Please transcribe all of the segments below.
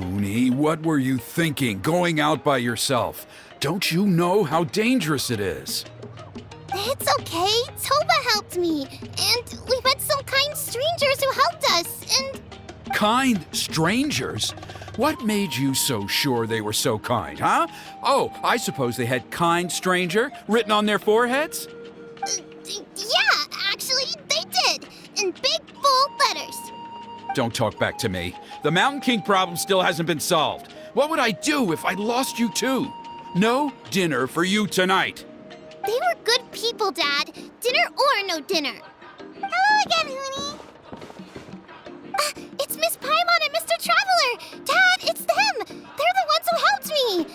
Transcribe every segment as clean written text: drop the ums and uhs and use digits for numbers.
Huni, what were you thinking, going out by yourself? Don't you know how dangerous it is? It's okay. Toba helped me. And we met some kind strangers who helped us, and... Kind strangers? What made you so sure they were so kind, huh? Oh, I suppose they had kind stranger written on their foreheads? Yeah, actually, they did. In big, bold letters. Don't talk back to me. The Mountain King problem still hasn't been solved. What would I do if I lost you too? No dinner for you tonight. They were good people, Dad. Dinner or no dinner. Hello again, Huni. It's Miss Paimon and Mr. Traveler! Dad, it's them! They're the ones who helped me!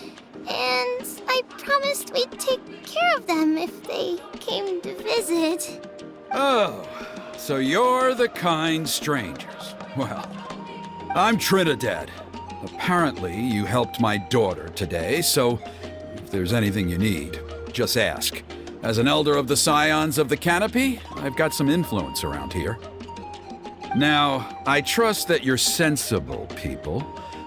And I promised we'd take care of them if they came to visit. Oh, so you're the kind strangers. Well, I'm Trinidad. Apparently, you helped my daughter today, so if there's anything you need, just ask. As an elder of the Scions of the Canopy, I've got some influence around here. Now, I trust that you're sensible people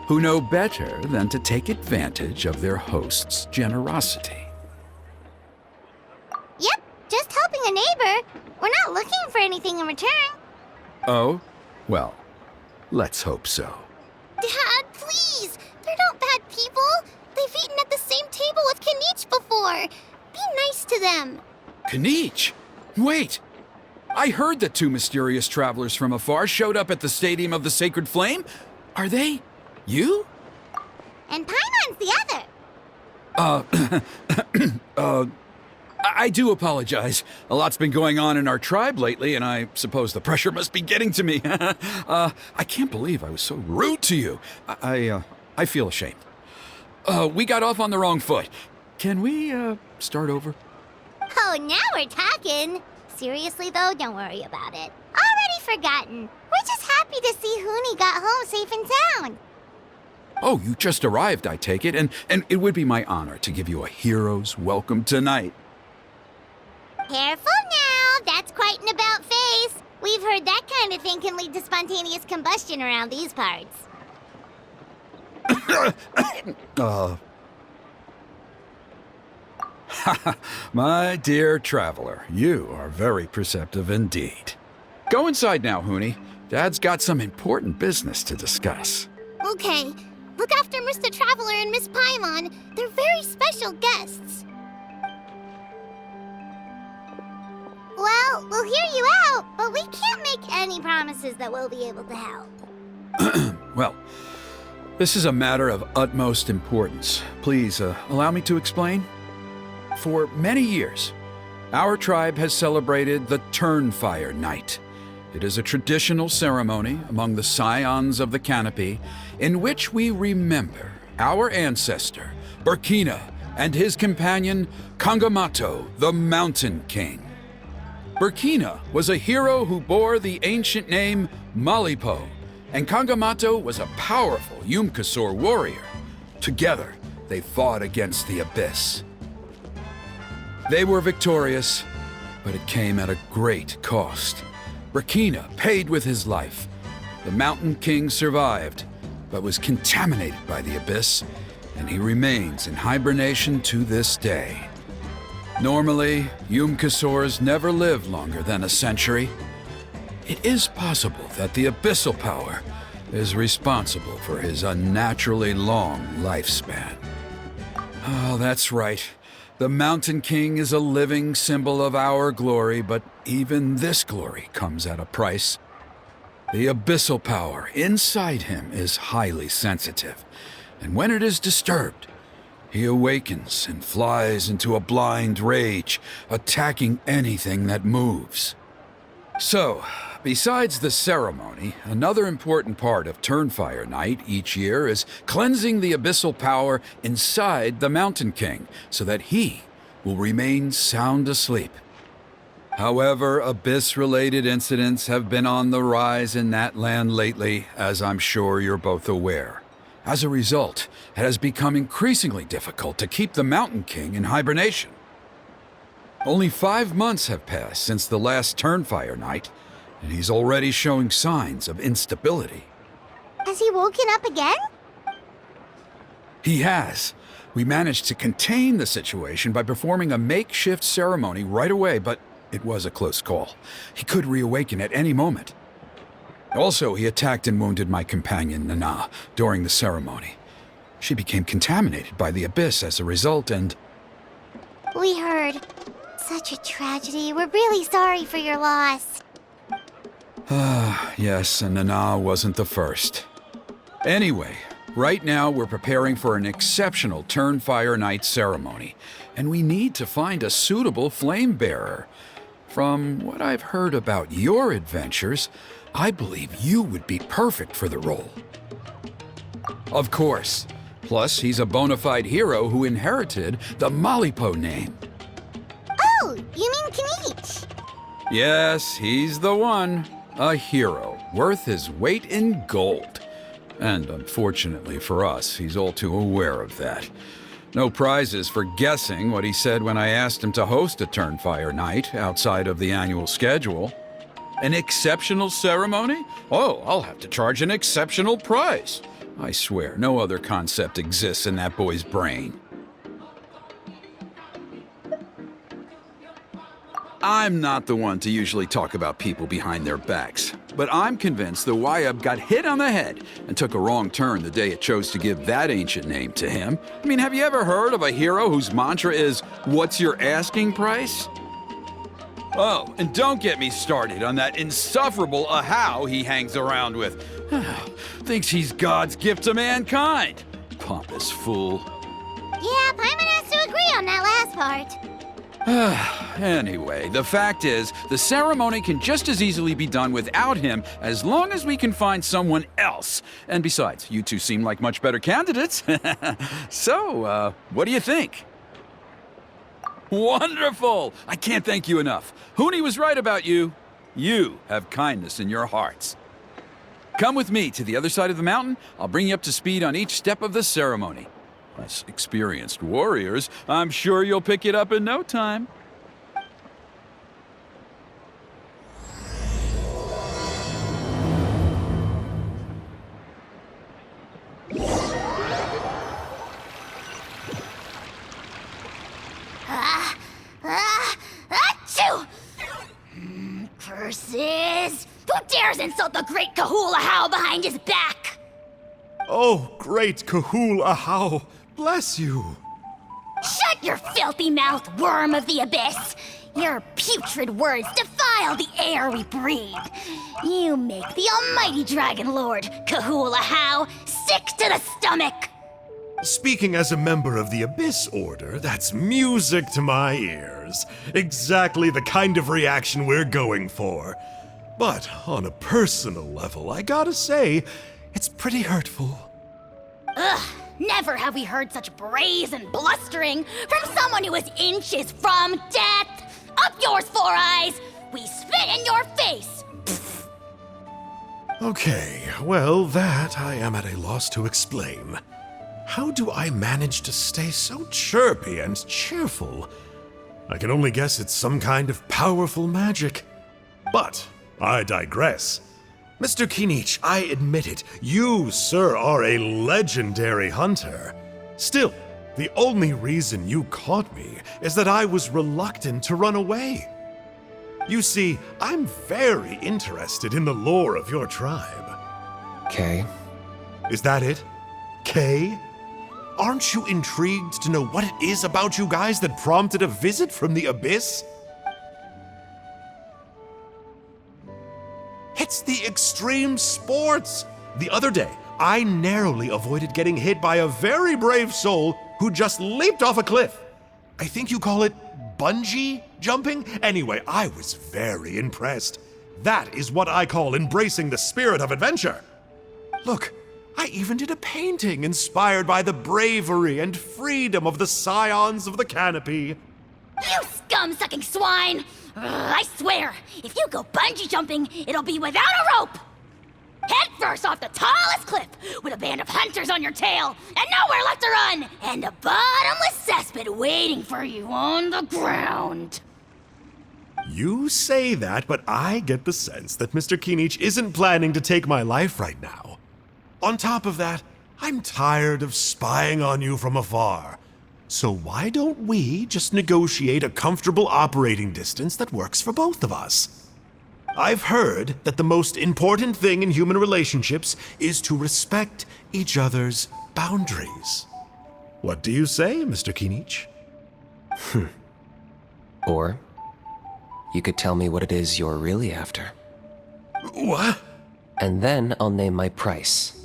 who know better than to take advantage of their host's generosity. Yep, just helping a neighbor. We're not looking for anything in return. Oh? Well, let's hope so. Dad, please! They're not bad people. They've eaten at the same table with Kanich before. Be nice to them. Kanich? Wait! I heard that two mysterious travelers from afar showed up at the Stadium of the Sacred Flame. Are they you? And Paimon's the other. I do apologize. A lot's been going on in our tribe lately, and I suppose the pressure must be getting to me. I can't believe I was so rude to you. I feel ashamed. We got off on the wrong foot. Can we, start over? Oh, now we're talking. Seriously, though, don't worry about it. Already forgotten. We're just happy to see Huni got home safe and sound. Oh, you just arrived, I take it, and it would be my honor to give you a hero's welcome tonight. Careful now. That's quite an about-face. We've heard that kind of thing can lead to spontaneous combustion around these parts. My dear traveler, you are very perceptive indeed. Go inside now, Huni. Dad's got some important business to discuss. Okay. Look after Mr. Traveler and Miss Paimon. They're very special guests. Well, we'll hear you out, but we can't make any promises that we'll be able to help. Well, this is a matter of utmost importance. Please, allow me to explain. For many years, our tribe has celebrated the Turnfire Night. It is a traditional ceremony among the Scions of the Canopy in which we remember our ancestor, Burkina, and his companion, Kangamato, the Mountain King. Burkina was a hero who bore the ancient name Malipo, and Kangamato was a powerful Yumkasor warrior. Together, they fought against the Abyss. They were victorious, but it came at a great cost. Burkina paid with his life. The Mountain King survived, but was contaminated by the Abyss, and he remains in hibernation to this day. Normally, Yumkasors never live longer than a century. It is possible that the Abyssal Power is responsible for his unnaturally long lifespan. Oh, that's right. The Mountain King is a living symbol of our glory, but even this glory comes at a price. The Abyssal Power inside him is highly sensitive, and when it is disturbed, he awakens and flies into a blind rage, attacking anything that moves. So, besides the ceremony, another important part of Turnfire Night each year is cleansing the Abyssal Power inside the Mountain King so that he will remain sound asleep. However, Abyss-related incidents have been on the rise in that land lately, as I'm sure you're both aware. As a result, it has become increasingly difficult to keep the Mountain King in hibernation. Only 5 months have passed since the last Turnfire Night, and he's already showing signs of instability. Has he woken up again? He has. We managed to contain the situation by performing a makeshift ceremony right away, but it was a close call. He could reawaken at any moment. Also, he attacked and wounded my companion, Nana, during the ceremony. She became contaminated by the abyss as a result, and... We heard. Such a tragedy. We're really sorry for your loss. Yes, and Nana wasn't the first. Anyway, right now we're preparing for an exceptional Turnfire Night ceremony, and we need to find a suitable flame bearer. From what I've heard about your adventures, I believe you would be perfect for the role. Of course. Plus, he's a bona fide hero who inherited the Malipo name. Oh, you mean Kinich? Yes, he's the one. A hero, worth his weight in gold. And unfortunately for us, he's all too aware of that. No prizes for guessing what he said when I asked him to host a Turnfire Night outside of the annual schedule. An exceptional ceremony? Oh, I'll have to charge an exceptional price. I swear, no other concept exists in that boy's brain. I'm not the one to usually talk about people behind their backs, but I'm convinced the Wyab got hit on the head and took a wrong turn the day it chose to give that ancient name to him. I mean, have you ever heard of a hero whose mantra is, "What's your asking price?" Oh, and don't get me started on that insufferable Ahau he hangs around with. Thinks he's God's gift to mankind. Pompous fool. Yeah, Paimon has to agree on that last part. Anyway, the fact is, the ceremony can just as easily be done without him as long as we can find someone else. And besides, you two seem like much better candidates. So, what do you think? Wonderful! I can't thank you enough. Huni was right about you. You have kindness in your hearts. Come with me to the other side of the mountain. I'll bring you up to speed on each step of the ceremony. As experienced warriors, I'm sure you'll pick it up in no time. Achoo! Curses! Who dares insult the great Kahul Ahau behind his back? Oh, great Kahul Ahau, bless you. Shut your filthy mouth, worm of the abyss! Your putrid words defile the air we breathe. You make the almighty Dragon Lord, Kahul Ahau, sick to the stomach! Speaking as a member of the Abyss Order, that's music to my ears. Exactly the kind of reaction we're going for. But on a personal level, I gotta say, it's pretty hurtful. Ugh, never have we heard such brazen blustering from someone who is inches from death! Up yours, Four Eyes! We spit in your face! Pfft. Okay, well, that I am at a loss to explain. How do I manage to stay so chirpy and cheerful? I can only guess it's some kind of powerful magic. But I digress. Mr. Kinich, I admit it, you, sir, are a legendary hunter. Still, the only reason you caught me is that I was reluctant to run away. You see, I'm very interested in the lore of your tribe. Okay. Is that it? Kay? Aren't you intrigued to know what it is about you guys that prompted a visit from the Abyss? It's the extreme sports! The other day, I narrowly avoided getting hit by a very brave soul who just leaped off a cliff. I think you call it bungee jumping? Anyway, I was very impressed. That is what I call embracing the spirit of adventure. Look, I even did a painting inspired by the bravery and freedom of the Scions of the Canopy. You scum-sucking swine! Ugh, I swear, if you go bungee jumping, it'll be without a rope! Head first off the tallest cliff, with a band of hunters on your tail, and nowhere left to run, and a bottomless cesspit waiting for you on the ground. You say that, but I get the sense that Mr. Kinich isn't planning to take my life right now. On top of that, I'm tired of spying on you from afar. So why don't we just negotiate a comfortable operating distance that works for both of us? I've heard that the most important thing in human relationships is to respect each other's boundaries. What do you say, Mr. Kinich? Or you could tell me what it is you're really after. What? And then I'll name my price.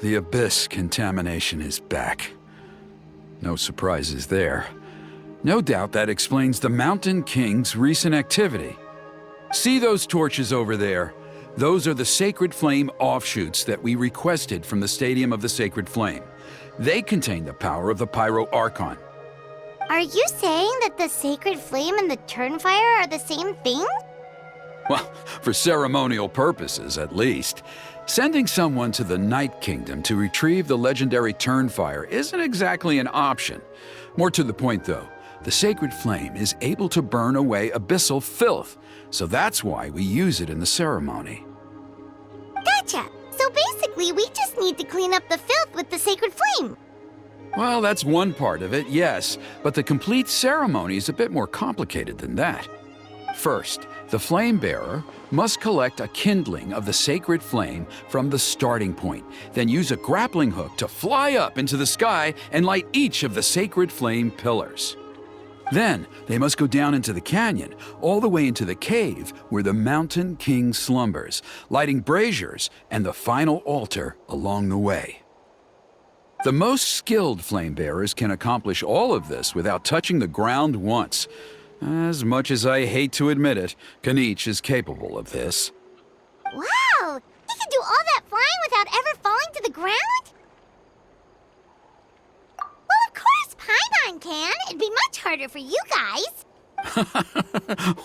The Abyss contamination is back. No surprises there. No doubt that explains the Mountain King's recent activity. See those torches over there? Those are the Sacred Flame offshoots that we requested from the Stadium of the Sacred Flame. They contain the power of the Pyro Archon. Are you saying that the Sacred Flame and the Turnfire are the same thing? Well, for ceremonial purposes, at least. Sending someone to the Night Kingdom to retrieve the legendary Turnfire isn't exactly an option. More to the point, though, the Sacred Flame is able to burn away abyssal filth, so that's why we use it in the ceremony. Gotcha! So basically, we just need to clean up the filth with the Sacred Flame. Well, that's one part of it, yes, but the complete ceremony is a bit more complicated than that. First, the flame bearer must collect a kindling of the sacred flame from the starting point, then use a grappling hook to fly up into the sky and light each of the sacred flame pillars. Then, they must go down into the canyon, all the way into the cave where the Mountain King slumbers, lighting braziers and the final altar along the way. The most skilled flame bearers can accomplish all of this without touching the ground once. As much as I hate to admit it, Kinich is capable of this. Wow! He can do all that flying without ever falling to the ground? Well, of course Paimon can. It'd be much harder for you guys.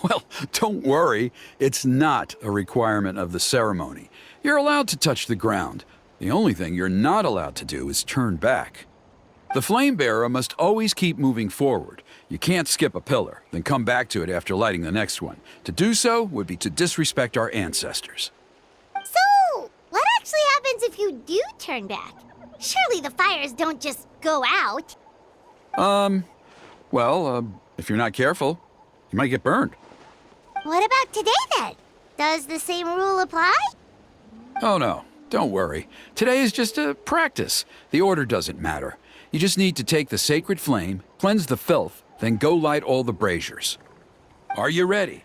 Well, don't worry. It's not a requirement of the ceremony. You're allowed to touch the ground. The only thing you're not allowed to do is turn back. The flame bearer must always keep moving forward. You can't skip a pillar, then come back to it after lighting the next one. To do so would be to disrespect our ancestors. So, what actually happens if you do turn back? Surely the fires don't just go out. If you're not careful, you might get burned. What about today then? Does the same rule apply? Oh no, don't worry. Today is just a practice. The order doesn't matter. You just need to take the sacred flame, cleanse the filth, then go light all the braziers. Are you ready?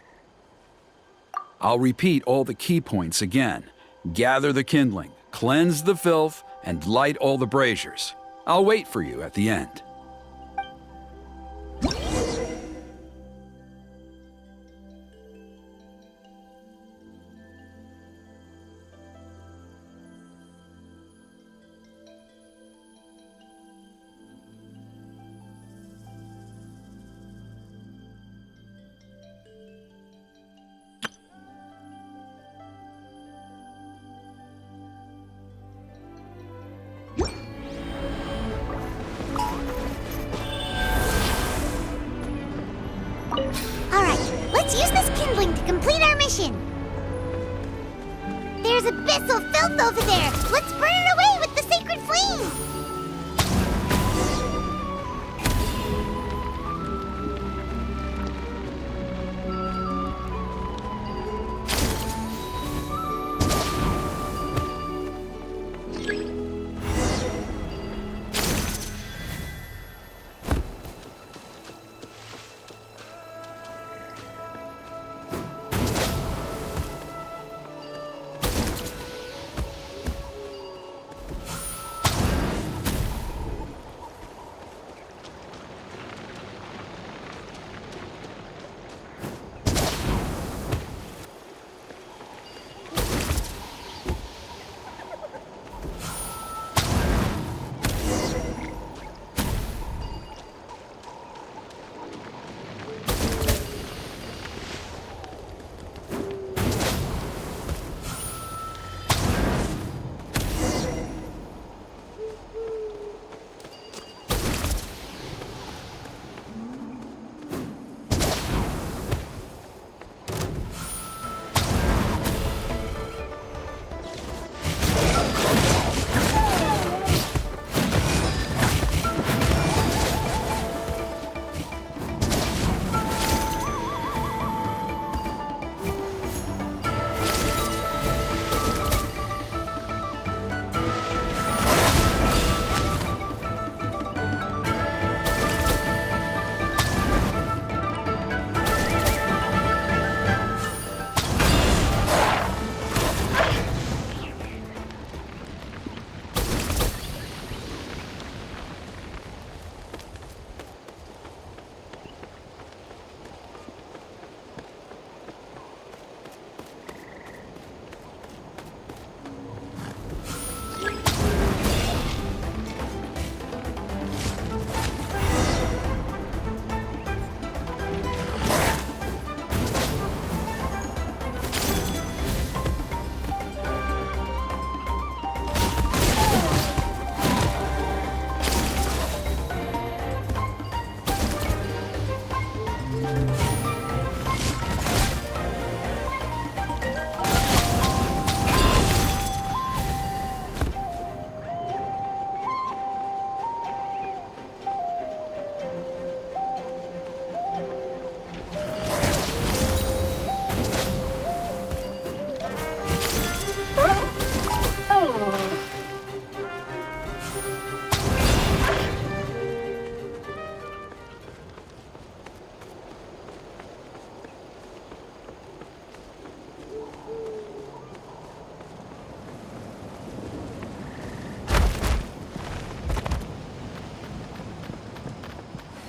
I'll repeat all the key points again. Gather the kindling, cleanse the filth, and light all the braziers. I'll wait for you at the end. Let's use this kindling to complete our mission. There's abyssal filth over there. Let's burn it away with the sacred flame.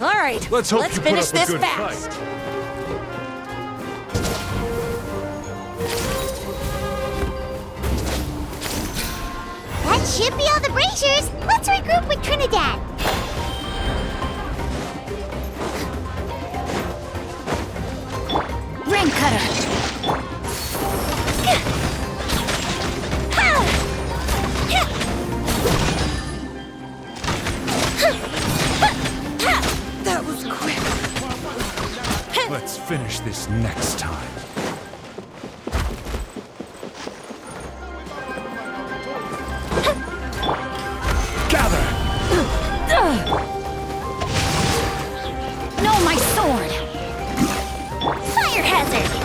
All right, Let's hope you put finish up a this good fast. fight. That should be all the braziers. Let's regroup with Trinidad. Ring cutter. That was quick. Let's finish this next time. Gather! No, my sword. Fire hazard.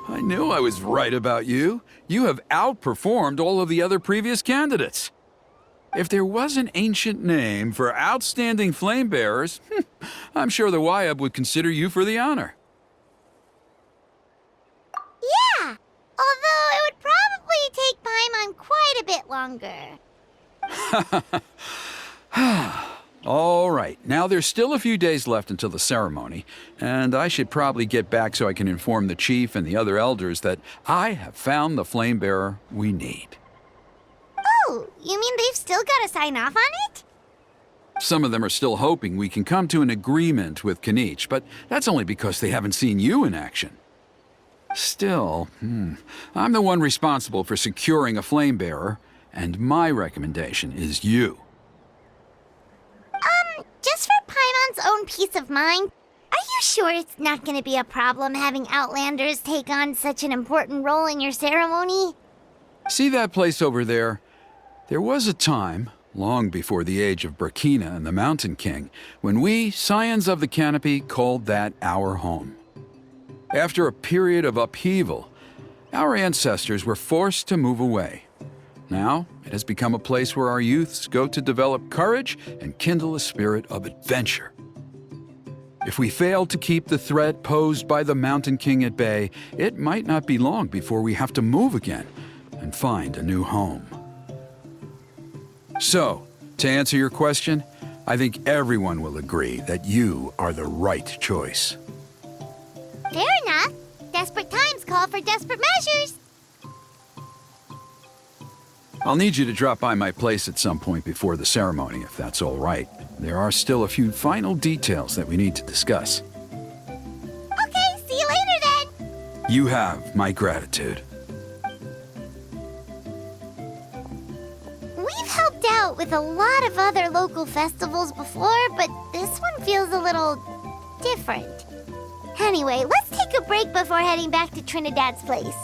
I knew I was right about you. You have outperformed all of the other previous candidates. If there was an ancient name for outstanding flame bearers, I'm sure the Wyab would consider you for the honor. Yeah, although it would probably take Paimon quite a bit longer. All right, now there's still a few days left until the ceremony, and I should probably get back so I can inform the chief and the other elders that I have found the flame bearer we need. Oh, you mean they've still got to sign off on it? Some of them are still hoping we can come to an agreement with Kanich, but that's only because they haven't seen you in action. Still, I'm the one responsible for securing a flame bearer, and my recommendation is you. Just for Paimon's own peace of mind, are you sure it's not going to be a problem having Outlanders take on such an important role in your ceremony? See that place over there? There was a time, long before the age of Burkina and the Mountain King, when we, Scions of the Canopy, called that our home. After a period of upheaval, our ancestors were forced to move away. Now, it has become a place where our youths go to develop courage and kindle a spirit of adventure. If we fail to keep the threat posed by the Mountain King at bay, it might not be long before we have to move again and find a new home. So, to answer your question, I think everyone will agree that you are the right choice. Fair enough. Desperate times call for desperate measures. I'll need you to drop by my place at some point before the ceremony, if that's all right. There are still a few final details that we need to discuss. Okay, see you later then. You have my gratitude. We've helped out with a lot of other local festivals before, but this one feels a little different. Anyway, let's take a break before heading back to Trinidad's place.